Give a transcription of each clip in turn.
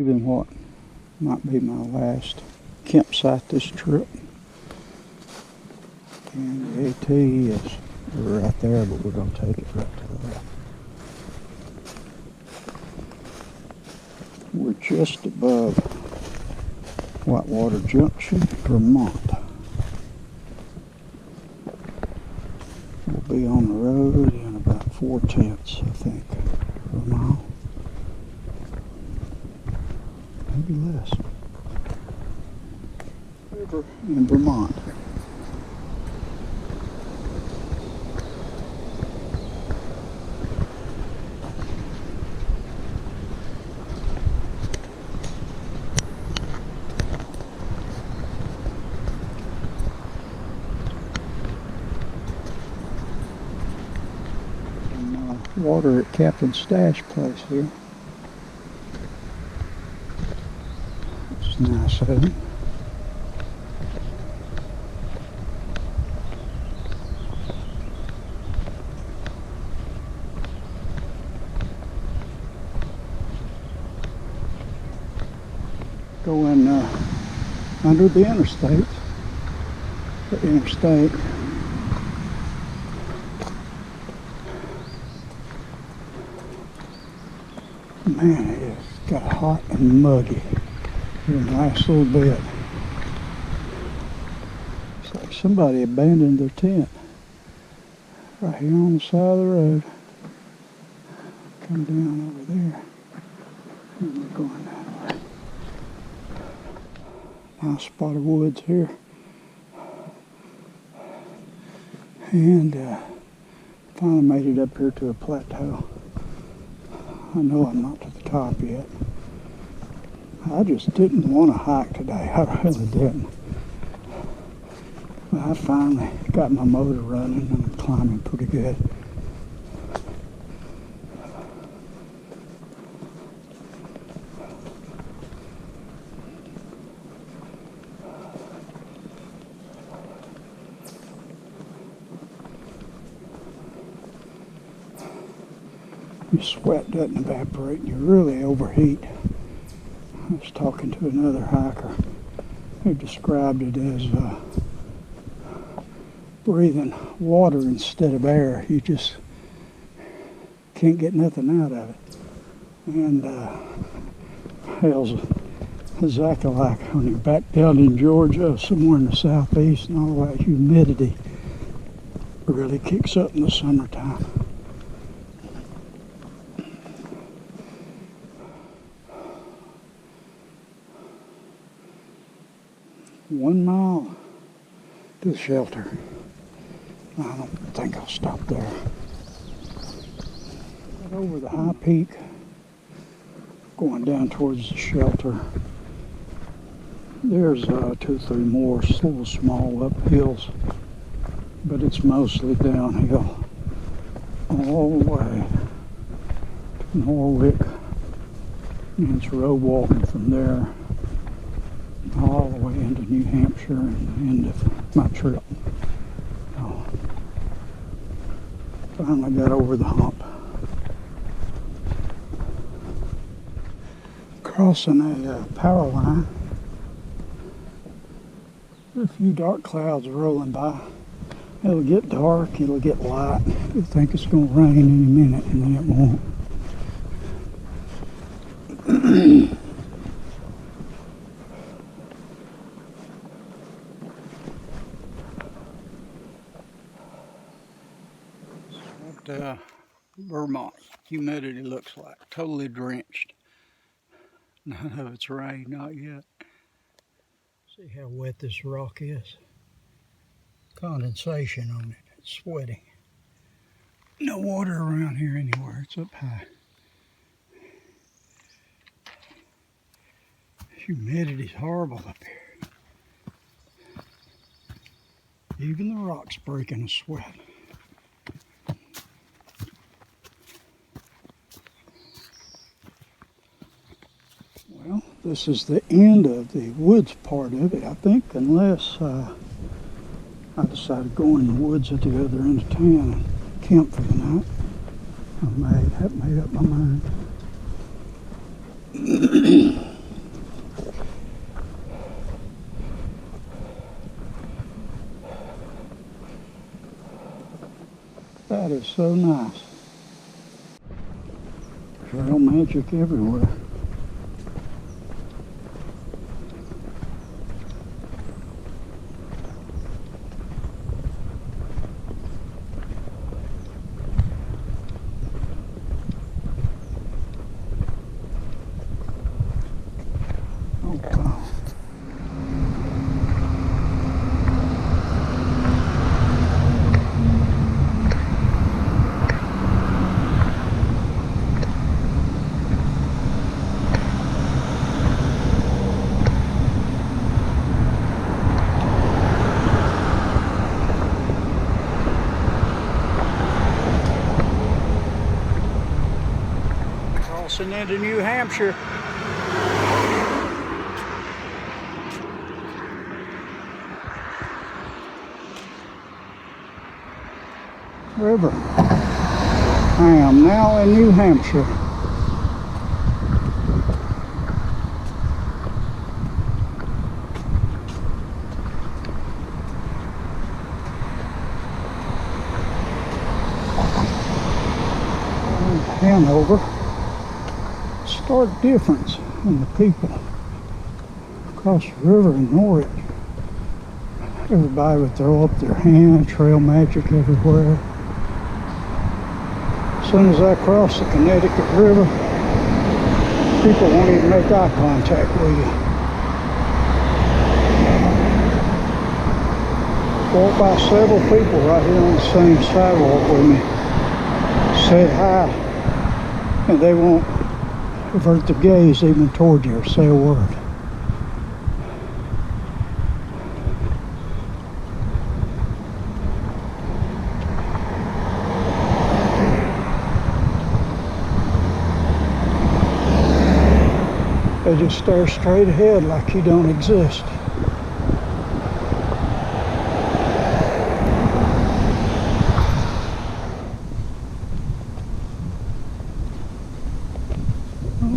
leaving what might be my last campsite this trip. And the AT is right there, but we're going to take it right to the left. We're just above Whitewater Junction, Vermont. We'll be on the road in about 4/10, I think, per mile. Maybe less. River in Vermont. Water at Captain Stash place here. It's nice of it. Going under the interstate. The interstate. Man, it's got hot and muggy here in the last little bit. It's like somebody abandoned their tent right here on the side of the road. Come down over there. And we're going that way. Nice spot of woods here. And finally made it up here to a plateau. I know I'm not to the top yet. I just didn't want to hike today. I really didn't. But I finally got my motor running and I'm climbing pretty good. Your sweat doesn't evaporate and you really overheat. I was talking to another hiker who described it as breathing water instead of air. You just can't get nothing out of it. And hell's exactly like when you're back down in Georgia, somewhere in the southeast, and all that humidity really kicks up in the summertime. One mile to the shelter. I don't think I'll stop there. Right over the high peak, going down towards the shelter. There's 2 or 3 more little small up hills, but it's mostly downhill all the way to Norwich. And it's road walking from there all the way into New Hampshire and the end of my trip. So, finally got over the hump. Crossing a power line. There's a few dark clouds rolling by. It'll get dark, it'll get light. You'll think it's going to rain any minute and then it won't. Vermont humidity looks like totally drenched. None of it's rain, not yet. See how wet this rock is? Condensation on it, it's sweating. No water around here anywhere, it's up high. Humidity's horrible up here. Even the rock's breaking a sweat. Well, this is the end of the woods part of it, I think, unless I decide to go in the woods at the other end of town and camp for the night. I have made up my mind. is so nice. Trail magic everywhere. Oh, wow. Crossing into New Hampshire. River. I am now in New Hampshire. Hanover. Stark difference in the people across the river in Norwich. Everybody would throw up their hand, trail magic everywhere. As soon as I cross the Connecticut River, people won't even make eye contact with you. Walked by several people right here on the same sidewalk with me. Said hi, and they won't avert their gaze even toward you or say a word. They just stare straight ahead like you don't exist.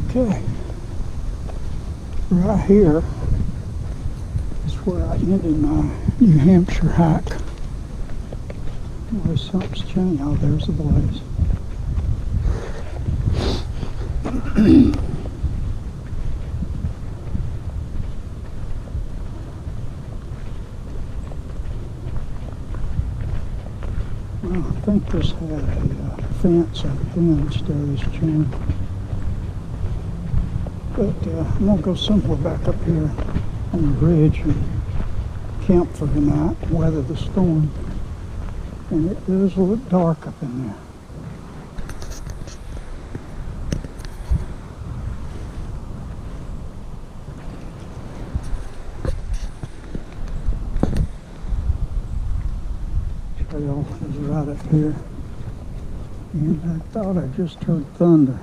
Okay, right here is where I ended my New Hampshire hike. Well, something's changed. Oh, there's the blaze. Well, I think this had a fence up here instead of this chain. But I'm going to go somewhere back up here on the bridge and camp for the night, weather the storm. And it does look dark up in there. Trail is right up here. And I thought I just heard thunder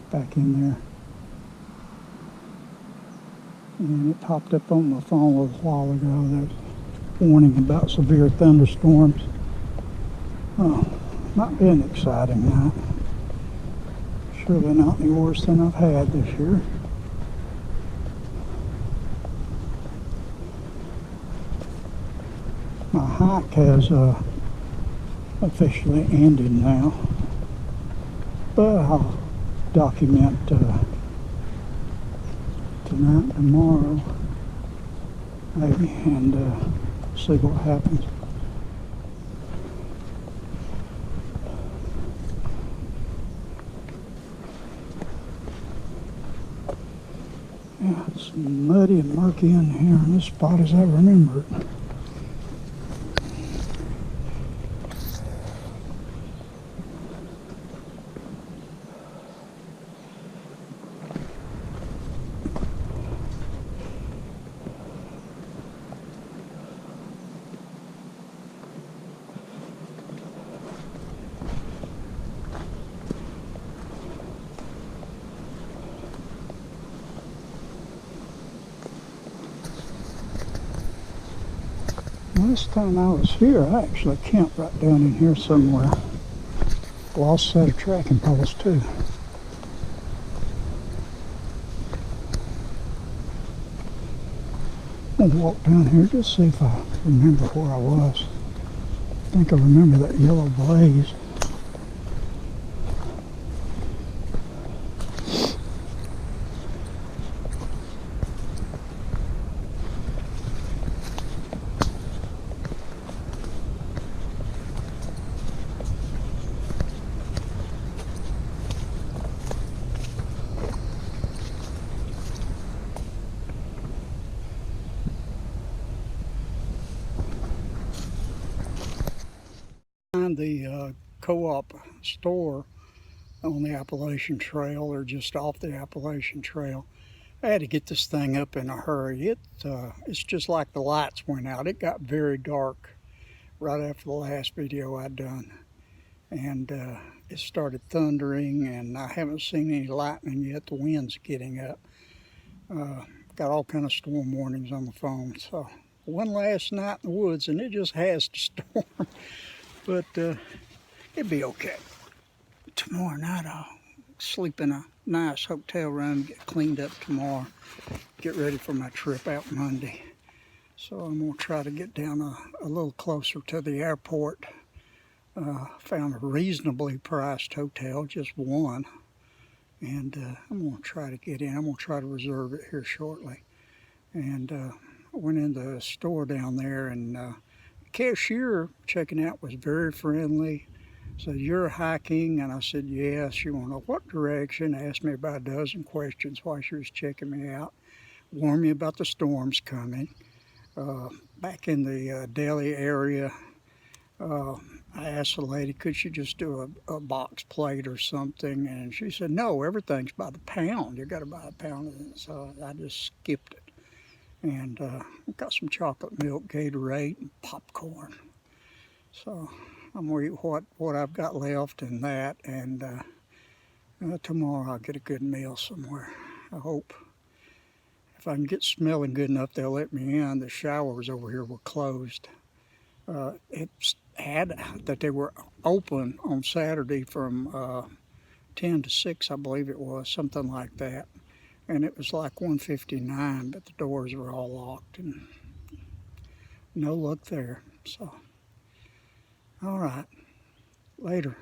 back in there. And it popped up on my phone a little while ago. There's a warning about severe thunderstorms. Oh, might be an exciting night. Surely not any worse than I've had this year. My hike has officially ended now, but I'll document tonight, tomorrow, maybe, and see what happens. Yeah, it's muddy and murky in here in this spot as I remember it. Last time I was here, I actually camped right down in here somewhere. Lost set of tracking poles too. I'll walk down here just see if I remember where I was. I think I remember that yellow blaze. co-op store on the Appalachian Trail, or just off the Appalachian Trail. I had to get this thing up in a hurry. It's just like the lights went out. It got very dark right after the last video I'd done. And it started thundering, and I haven't seen any lightning yet. The wind's getting up. Got all kind of storm warnings on the phone. So one last night in the woods, and it just has to storm. But it'll be okay. Tomorrow night I'll sleep in a nice hotel room, get cleaned up tomorrow, get ready for my trip out Monday. So I'm going to try to get down a little closer to the airport. Found a reasonably priced hotel, just one. And I'm going to try to get in. I'm going to try to reserve it here shortly. And I went in the store down there, and the cashier checking out was very friendly. Said, "You're hiking?" And I said, "Yes." "You want to know what direction?" Asked me about a dozen questions while she was checking me out. Warned me about the storms coming. Back in the Delhi area, I asked the lady, could she just do a box plate or something? And she said, "No, everything's by the pound. You got to buy a pound of it." So I just skipped it. And got some chocolate milk, Gatorade, and popcorn. So I'm going to eat what I've got left and that, and tomorrow I'll get a good meal somewhere, I hope. If I can get smelling good enough, they'll let me in. The showers over here were closed. It had that they were open on Saturday from 10 to 6, I believe it was, something like that. And it was like 1:59, but the doors were all locked, and no luck there. So, all right, later.